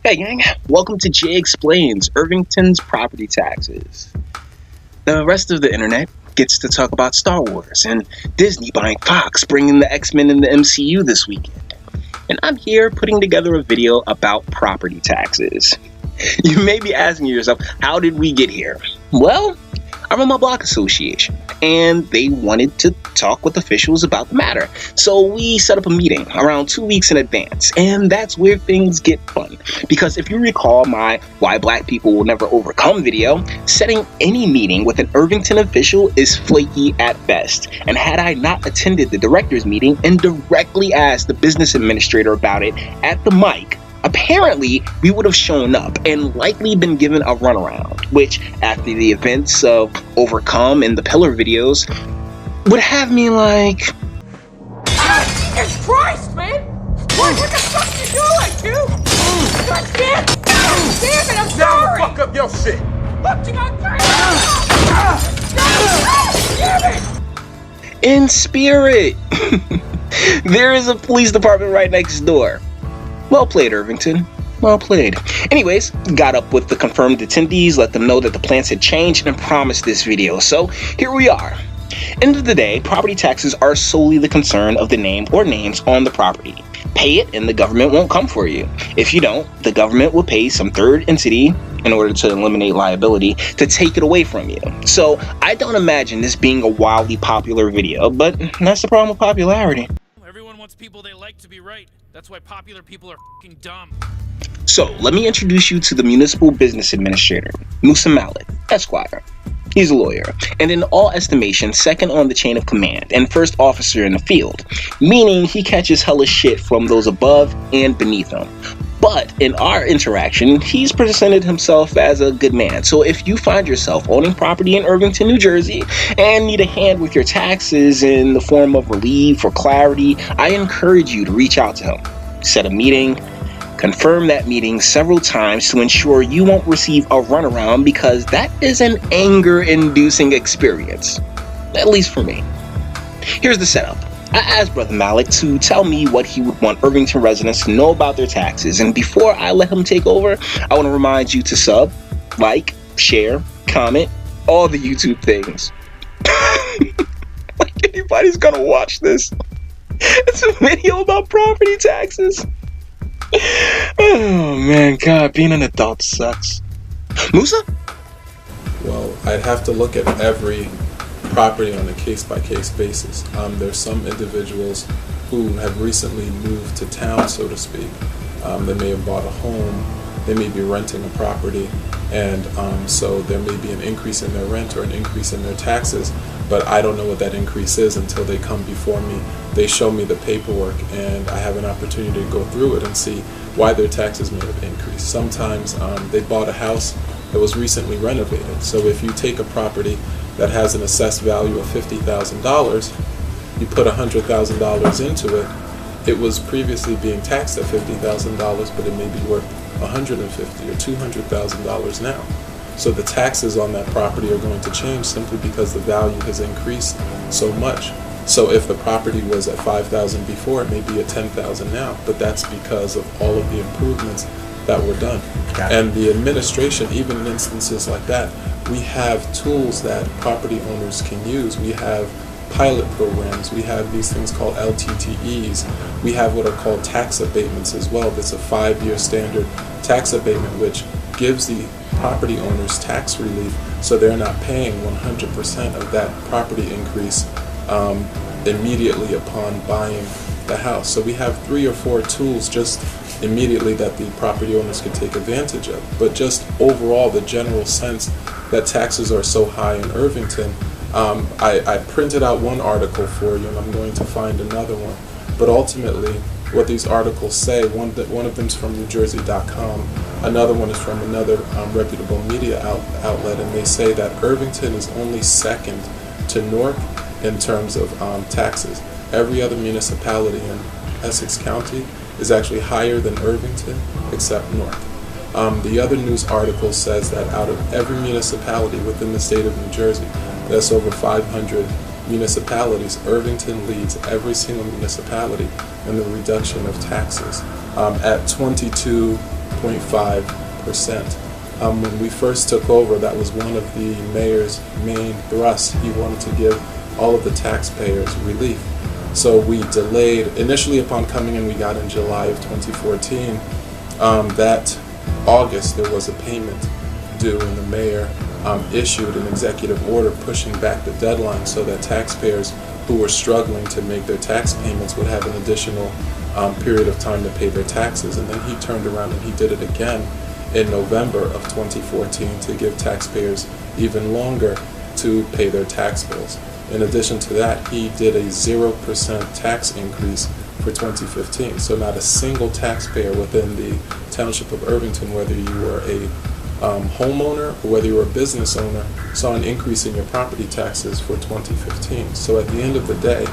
Hey gang, welcome to Jay Explains Irvington's property taxes. The rest of the internet gets to talk about Star Wars and Disney buying Fox, bringing the X-Men in the MCU this weekend. And I'm here putting together a video about property taxes. You may be asking yourself, how did we get here? Well, I run my block association, and they wanted to talk with officials about the matter. So we set up a meeting around 2 weeks in advance, and that's where things get fun. Because if you recall my Why Black People Will Never Overcome video, setting any meeting with an Irvington official is flaky at best. And had I not attended the director's meeting and directly asked the business administrator about it at the mic, apparently, we would have shown up and likely been given a runaround, which, after the events of Overcome and the Pillar videos, would have me like... Jesus Christ, man! What the fuck you doing, dude? God damn it, I'm sorry! Fuck up your shit! Look, you got damn it! In spirit! There is a police department right next door. Well played, Irvington. Well played. Anyways, got up with the confirmed attendees, let them know that the plans had changed, and promised this video. So, here we are. End of the day, property taxes are solely the concern of the name or names on the property. Pay it and the government won't come for you. If you don't, the government will pay some third entity in order to eliminate liability to take it away from you. So, I don't imagine this being a wildly popular video, but that's the problem with popularity. Everyone wants people they like to be right. That's why popular people are fucking dumb. So, let me introduce you to the Municipal Business Administrator, Musa Malik, Esquire. He's a lawyer, and in all estimation, second on the chain of command, and first officer in the field, meaning he catches hella shit from those above and beneath him. But in our interaction, he's presented himself as a good man. So if you find yourself owning property in Irvington, New Jersey, and need a hand with your taxes in the form of relief or clarity, I encourage you to reach out to him. Set a meeting, confirm that meeting several times to ensure you won't receive a runaround, because that is an anger-inducing experience. At least for me. Here's the setup. I asked Brother Malik to tell me what he would want Irvington residents to know about their taxes, and before I let him take over, I want to remind you to sub, like, share, comment, all the YouTube things. Like anybody's gonna watch this. It's a video about property taxes. Oh man, God, being an adult sucks. Musa? Well, I'd have to look at every property on a case-by-case basis. There's some individuals who have recently moved to town, so to speak. They may have bought a home, they may be renting a property, and so there may be an increase in their rent or an increase in their taxes, but I don't know what that increase is until they come before me. They show me the paperwork, and I have an opportunity to go through it and see why their taxes may have increased. Sometimes they bought a house that was recently renovated. So if you take a property that has an assessed value of $50,000, you put $100,000 into it, it was previously being taxed at $50,000, but it may be worth $150,000 or $200,000 now. So the taxes on that property are going to change simply because the value has increased so much. So if the property was at $5,000 before, it may be at $10,000 now, but that's because of all of the improvements that were done. And the administration, even in instances like that, we have tools that property owners can use. We have pilot programs, we have these things called LTTEs, we have what are called tax abatements as well. That's a 5-year standard tax abatement which gives the property owners tax relief so they're not paying 100% of that property increase immediately upon buying the house. So we have 3 or 4 tools just immediately that the property owners can take advantage of. But just overall, the general sense that taxes are so high in Irvington, I printed out one article for you, and I'm going to find another one. But ultimately, what these articles say, one of them is from NewJersey.com, another one is from another reputable media outlet, and they say that Irvington is only second to Newark in terms of taxes. Every other municipality in Essex County is actually higher than Irvington except Newark. The other news article says that out of every municipality within the state of New Jersey, that's over 500 municipalities, Irvington leads every single municipality in the reduction of taxes at 22 2.5%. When we first took over, that was one of the mayor's main thrusts. He wanted to give all of the taxpayers relief. So we delayed. Initially, upon coming in, we got in July of 2014. That August, there was a payment due, and the mayor issued an executive order pushing back the deadline so that taxpayers who were struggling to make their tax payments would have an additional period of time to pay their taxes. And then he turned around and he did it again in November of 2014 to give taxpayers even longer to pay their tax bills. In addition to that, he did a 0% tax increase for 2015. So not a single taxpayer within the township of Irvington, whether you were a homeowner or whether you were a business owner, saw an increase in your property taxes for 2015. So at the end of the day,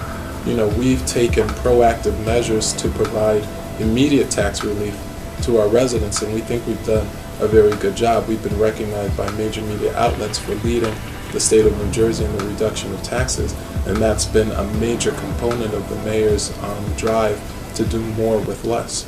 we've taken proactive measures to provide immediate tax relief to our residents, and we think we've done a very good job. We've been recognized by major media outlets for leading the state of New Jersey in the reduction of taxes, and that's been a major component of the mayor's drive to do more with less.